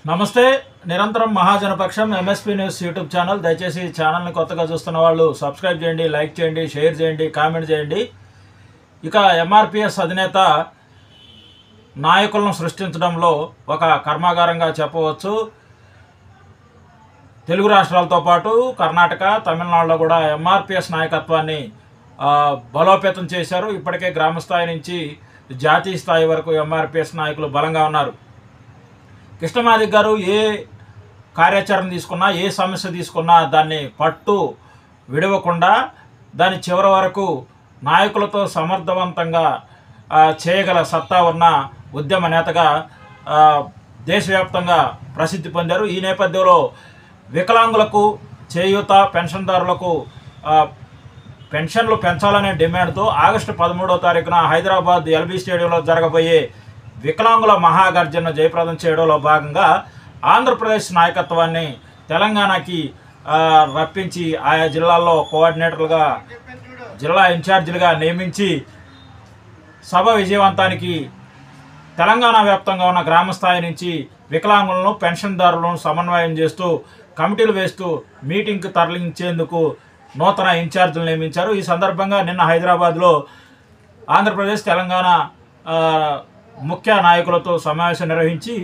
నమస్తే. నిరంతరం మహాజనపక్షం MSP news YouTube channel. దయచేసి ఈ ఛానల్ని కొత్తగా చూస్తున్న వాళ్ళు సబ్స్క్రైబ్ చేయండి, లైక్ చేయండి, షేర్ చేయండి, కామెంట్ చేయండి. ఇక ఎంఆర్పిఎస్ అధినేత నాయకులను సృష్టించడంలో ఒక కర్మాగారంగా చెప్పవచ్చు. తెలుగు రాష్ట్రాలతో పాటు కర్ణాటక, తమిళనాడులో కూడా ఎంఆర్పిఎస్ నాయకత్వాన్ని బలోపేతం చేశారు. ఇప్పటికే గ్రామస్థాయి నుంచి జాతీయ స్థాయి వరకు ఎంఆర్పిఎస్ నాయకులు బలంగా ఉన్నారు. కృష్ణమాదిక్ గారు ఏ కార్యాచరణ తీసుకున్నా, ఏ సమస్య తీసుకున్నా దాన్ని పట్టు విడవకుండా దాని చివరి వరకు నాయకులతో సమర్థవంతంగా చేయగల సత్తా ఉన్న ఉద్యమ నేతగా దేశవ్యాప్తంగా ప్రసిద్ధి పొందారు. ఈ నేపథ్యంలో వికలాంగులకు చేయూత, పెన్షన్దారులకు పెన్షన్లు పెంచాలనే డిమాండ్తో ఆగస్టు 13వ తారీఖున హైదరాబాద్ ఎల్బీ స్టేడియంలో జరగబోయే వికలాంగుల మహాగర్జన జయప్రదం చేయడంలో భాగంగా ఆంధ్రప్రదేశ్ నాయకత్వాన్ని తెలంగాణకి రప్పించి ఆయా జిల్లాల్లో కోఆర్డినేటర్లుగా, జిల్లా ఇన్ఛార్జీలుగా నియమించి సభ విజయవంతానికి తెలంగాణ వ్యాప్తంగా ఉన్న గ్రామస్థాయి నుంచి వికలాంగులను, పెన్షన్దారులను సమన్వయం చేస్తూ కమిటీలు వేస్తూ మీటింగ్కి తరలించేందుకు నూతన ఇన్ఛార్జీలు నియమించారు. ఈ సందర్భంగా నిన్న హైదరాబాద్లో ఆంధ్రప్రదేశ్, తెలంగాణ ముఖ్య నాయకులతో సమావేశం నిర్వహించి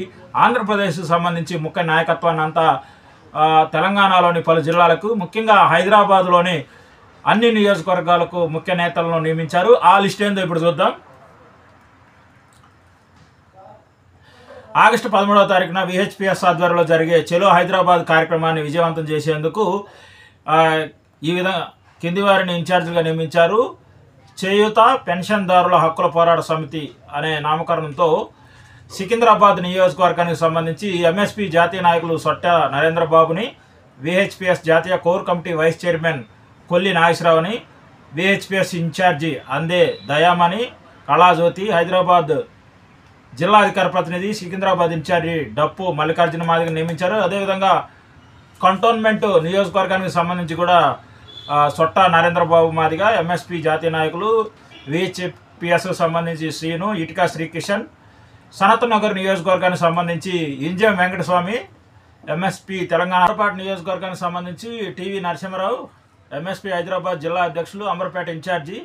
ఆంధ్రప్రదేశ్కు సంబంధించి ముఖ్య నాయకత్వాన్ని అంతా తెలంగాణలోని పలు జిల్లాలకు, ముఖ్యంగా హైదరాబాద్లోని అన్ని నియోజకవర్గాలకు ముఖ్య నేతలను నియమించారు. ఆ లిస్ట్ ఏందో ఇప్పుడు చూద్దాం. ఆగస్టు 13వ తారీఖున విహెచ్పిఎస్ ఆధ్వర్యంలో జరిగే చెలో హైదరాబాద్ కార్యక్రమాన్ని విజయవంతం చేసేందుకు ఈ విధంగా కింది వారిని ఇన్ఛార్జిగా నియమించారు. చేయూత పెన్షన్దారుల హక్కుల పోరాట సమితి అనే నామకరణంతో సికింద్రాబాద్ నియోజకవర్గానికి సంబంధించి ఎంఎస్పీ జాతీయ నాయకులు సొట్ట నరేంద్రబాబుని, విహెచ్పిఎస్ జాతీయ core committee vice chairman Kolli నాగేశ్వరరావుని, విహెచ్పిఎస్ ఇన్ఛార్జి అందే దయామణి, కళాజ్యోతి, హైదరాబాద్ జిల్లా అధికార ప్రతినిధి, సికింద్రాబాద్ ఇన్ఛార్జి డప్పు మల్లికార్జున మాదిగని నియమించారు. అదేవిధంగా కంటోన్మెంట్ నియోజకవర్గానికి సంబంధించి కూడా సొట్ట నరేంద్రబాబు మాదిగా, ఎంఎస్పీ జాతీయ నాయకులు, విహెచ్పిఎస్కు సంబంధించి శ్రీను, ఇటికా శ్రీకిషన్, సనత్ నగర్ నియోజకవర్గానికి సంబంధించి ఇంజం వెంకటస్వామి, ఎంఎస్పీ తెలంగాణ అమరపాట నియోజకవర్గానికి సంబంధించి టీవీ నరసింహరావు, ఎంఎస్పీ హైదరాబాద్ జిల్లా అధ్యక్షులు, అమరపేట ఇన్ఛార్జి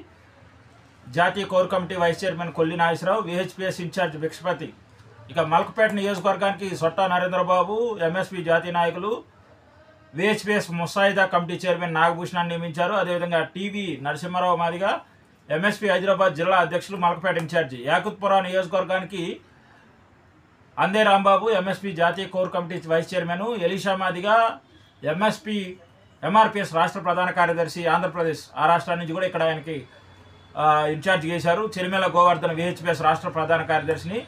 జాతీయ core committee vice chairman Kolli Nageswararao, VHPS incharge Bhikshapathi. ఇక మల్కపేట నియోజకవర్గానికి సొట్ట నరేంద్రబాబు, ఎంఎస్పీ జాతీయ నాయకులు, విహెచ్పిఎస్ ముసాయిదా కమిటీ చైర్మన్ నాగభూషణాన్ని నియమించారు. అదేవిధంగా టీవీ నరసింహారావు మాదిగా, ఎంఎస్పీ హైదరాబాద్ జిల్లా అధ్యక్షులు, మల్కపేట ఇన్ఛార్జి. యాకుత్పురా నియోజకవర్గానికి అందే రాంబాబు, ఎంఎస్పీ జాతీయ core committee vice chairman, Elisha Madiga, MRPS రాష్ట్ర ప్రధాన కార్యదర్శి ఆంధ్రప్రదేశ్, ఆ రాష్ట్రాల నుంచి కూడా ఇక్కడ ఆయనకి ఇన్ఛార్జ్ చేశారు. చెరిమేల గోవర్ధన్ విహెచ్పిఎస్ రాష్ట్ర ప్రధాన కార్యదర్శిని,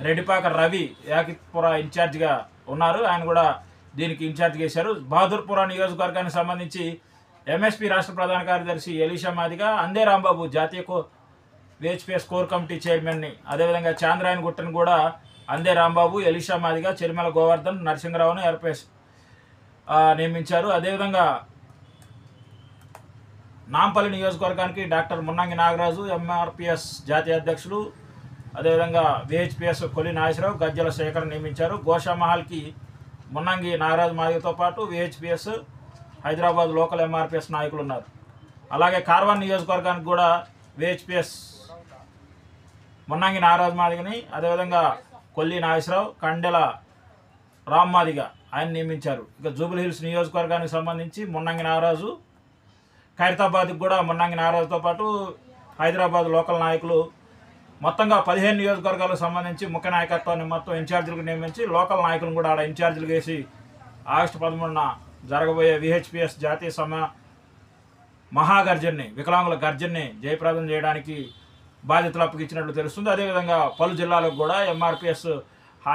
రెడ్డిపాక రవి యాకిత్పురా ఇన్ఛార్జిగా ఉన్నారు, ఆయన కూడా దీనికి ఇన్ఛార్జ్ చేశారు. బహదూర్పురా నియోజకవర్గానికి సంబంధించి ఎంఎస్పీ రాష్ట్ర ప్రధాన కార్యదర్శి ఎలీషా మాదిగా, అందే రాంబాబు జాతీయ విహెచ్పిఎస్ కోర్ కమిటీ చైర్మన్ని, అదేవిధంగా చాంద్రాయన్ గుట్టను కూడా అందే రాంబాబు, ఎలీషా మాదిగా, చెరిమేల గోవర్ధన్, నరసింహరావును ఎర్పేస్ నియమించారు. అదేవిధంగా నాంపల్లి నియోజకవర్గానికి డాక్టర్ మున్నంగి నాగరాజు, ఎంఆర్పిఎస్ జాతీయ అధ్యక్షులు, అదేవిధంగా విహెచ్పిఎస్ కొల్లి నాగేశ్వరరావు, గజ్జల శేఖర్ నియమించారు. గోషామహల్కి మున్నంగి నాగరాజు మాదిగతో పాటు విహెచ్పిఎస్ హైదరాబాద్ లోకల్ ఎంఆర్పిఎస్ నాయకులు ఉన్నారు. అలాగే కార్వాన్ నియోజకవర్గానికి కూడా విహెచ్పిఎస్ మున్నంగి నాగరాజు మాదిగని, అదేవిధంగా కొల్లి నాగేశ్వరరావు, కండెల రామ్ మాదిగ ఆయన నియమించారు. ఇక జూబిలీ హిల్స్ నియోజకవర్గానికి సంబంధించి మున్నంగి నాగరాజు, ఖైరతాబాద్కి కూడా మున్నంగి నాగరాజుతో పాటు హైదరాబాద్ లోకల్ నాయకులు, మొత్తంగా 15 నియోజకవర్గాలకు సంబంధించి ముఖ్య నాయకత్వాన్ని మొత్తం ఇన్ఛార్జీలకు నియమించి లోకల్ నాయకులను కూడా ఆడ ఇన్ఛార్జీలు వేసి ఆగస్టు 13న జరగబోయే విహెచ్పిఎస్ జాతీయ మహాగర్జన్ని, వికలాంగుల గర్జన్ని జయప్రదం చేయడానికి బాధ్యతలు అప్పగించినట్లు తెలుస్తుంది. అదేవిధంగా పలు జిల్లాలకు కూడా ఎంఆర్పిఎస్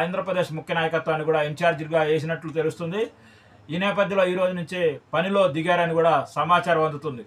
ఆంధ్రప్రదేశ్ ముఖ్య నాయకత్వాన్ని కూడా ఇన్ఛార్జిగా వేసినట్లు తెలుస్తుంది. ఈ నేపథ్యంలో ఈ రోజు నుంచే పనిలో దిగారని కూడా సమాచారం అందుతుంది.